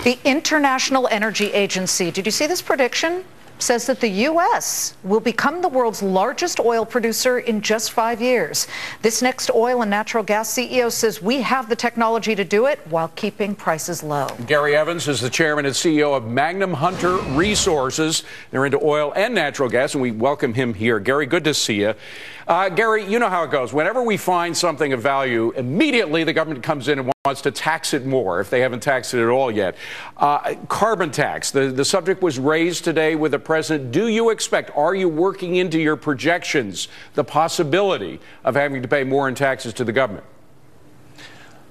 The International Energy Agency, did you see this prediction? Says that the U.S. will become the world's largest oil producer in just 5 years. This next oil and natural gas CEO says we have the technology to do it while keeping prices low. Gary Evans is the chairman and CEO of Magnum Hunter Resources. They're into oil and natural gas, and we welcome him here. Gary, good to see you. Gary, you know how it goes. Whenever we find something of value, immediately the government comes in and wants to tax it more if they haven't taxed it at all yet. Carbon tax, the subject was raised today with the president. Do you expect, are you working into your projections the possibility of having to pay more in taxes to the government?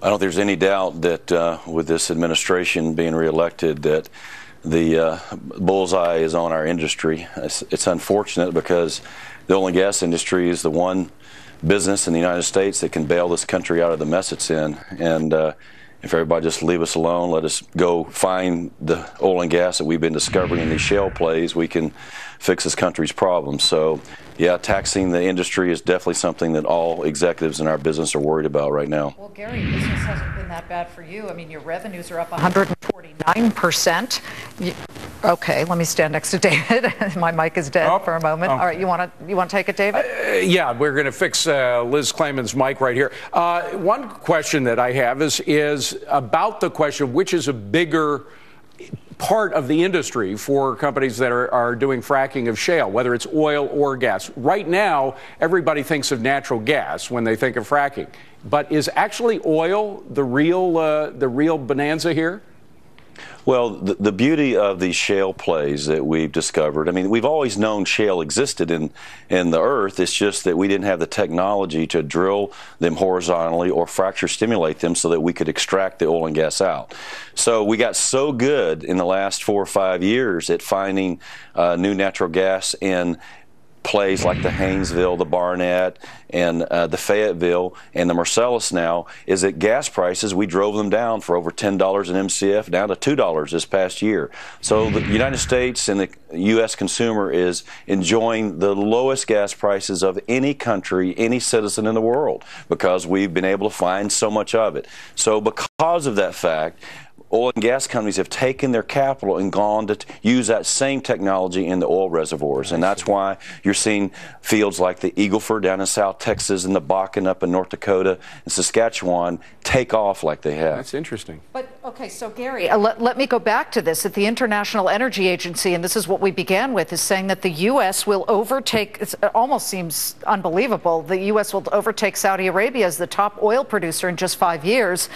I don't think there's any doubt that with this administration being reelected that the bullseye is on our industry. It's unfortunate because the oil and gas industry is the one business in the United States that can bail this country out of the mess it's in. And if everybody just leave us alone, let us go find the oil and gas that we've been discovering in these shale plays, we can fix this country's problems. So, yeah, taxing the industry is definitely something that all executives in our business are worried about right now. Well, Gary, business hasn't been that bad for you. I mean, your revenues are up 149%. Okay, let me stand next to David. My mic is dead for a moment. All right, you want to take it, David? Yeah, we're going to fix Liz Clayman's mic right here. One question that I have is about the question, which is a bigger part of the industry for companies that are doing fracking of shale, whether it's oil or gas. Right now, everybody thinks of natural gas when they think of fracking. But is actually oil the real bonanza here? Well, the beauty of these shale plays that we've discovered, I mean, we've always known shale existed in the earth. It's just that we didn't have the technology to drill them horizontally or fracture stimulate them so that we could extract the oil and gas out. So we got so good in the last 4 or 5 years at finding new natural gas in plays like the Haynesville, the Barnett, and the Fayetteville, and the Marcellus now, is that gas prices, we drove them down for over $10 an MCF, down to $2 this past year. So the United States and the U.S. consumer is enjoying the lowest gas prices of any country, any citizen in the world, because we've been able to find so much of it. So because of that fact, oil and gas companies have taken their capital and gone to use that same technology in the oil reservoirs. And that's why you're seeing fields like the Eagle Ford down in South Texas and the Bakken up in North Dakota and Saskatchewan take off like they have. That's interesting. But, okay, so Gary, let me go back to this. At the International Energy Agency, and this is what we began with, is saying that the U.S. will overtake, it almost seems unbelievable, the U.S. will overtake Saudi Arabia as the top oil producer in just 5 years.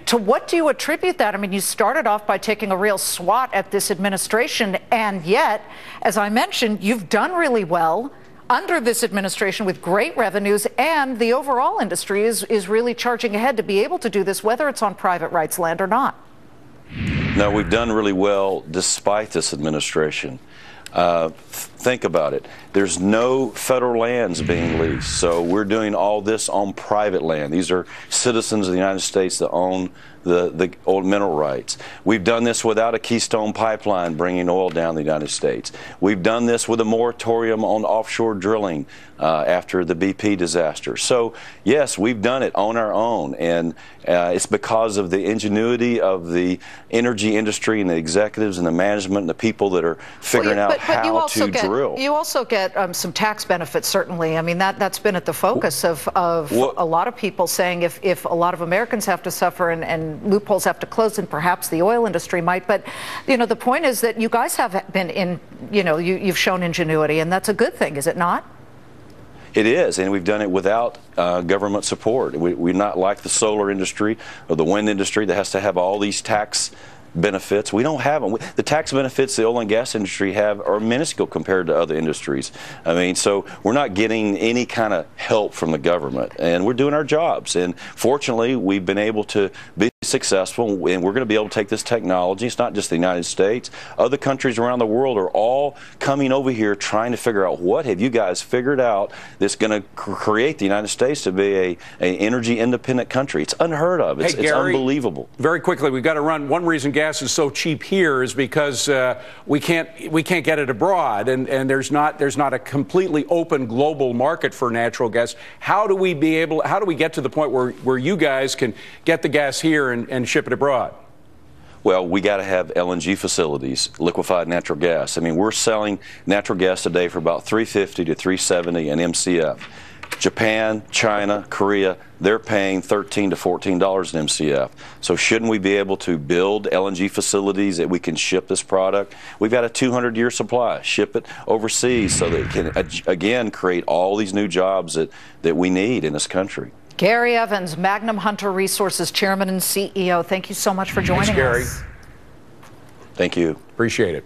To what do you attribute that? I mean, you started off by taking a real swat at this administration, and yet, as I mentioned, you've done really well under this administration with great revenues, and the overall industry is really charging ahead to be able to do this, whether it's on private rights land or not. No, we've done really well despite this administration. Think about it. There's no federal lands being leased, so we're doing all this on private land. These are citizens of the United States that own the old mineral rights. We've done this without a Keystone pipeline bringing oil down the United States. We've done this with a moratorium on offshore drilling after the BP disaster. So, yes, we've done it on our own, and it's because of the ingenuity of the energy industry and the executives and the management and the people that are figuring out how to drill. You also get some tax benefits, certainly. I mean, that's been at the focus of a lot of people saying if a lot of Americans have to suffer and loopholes have to close, and perhaps the oil industry might. But, you know, the point is that you guys have been you've shown ingenuity, and that's a good thing, is it not? It is, and we've done it without government support. We're not like the solar industry or the wind industry that has to have all these tax benefits. We don't have them. The tax benefits the oil and gas industry have are minuscule compared to other industries. I mean, so we're not getting any kind of help from the government, and we're doing our jobs. And fortunately, we've been able to be successful, and we're going to be able to take this technology. It's not just the United States. Other countries around the world are all coming over here trying to figure out what have you guys figured out that's going to create the United States to be a energy independent country. It's unheard of. It's unbelievable. Very quickly, we've got to run. One reason gas is so cheap here is because we can't get it abroad, and there's not a completely open global market for natural gas. How do we get to the point where you guys can get the gas here and ship it abroad? Well, we got to have LNG facilities, liquefied natural gas. I mean, we're selling natural gas today for about $3.50 to $3.70 an MCF. Japan, China, Korea, they're paying $13 to $14 an MCF. So shouldn't we be able to build LNG facilities that we can ship this product? We've got a 200-year supply. Ship it overseas so that it can, again, create all these new jobs that we need in this country. Gary Evans, Magnum Hunter Resources Chairman and CEO. Thank you so much for joining Thanks, Gary. us. Thank you. Appreciate it.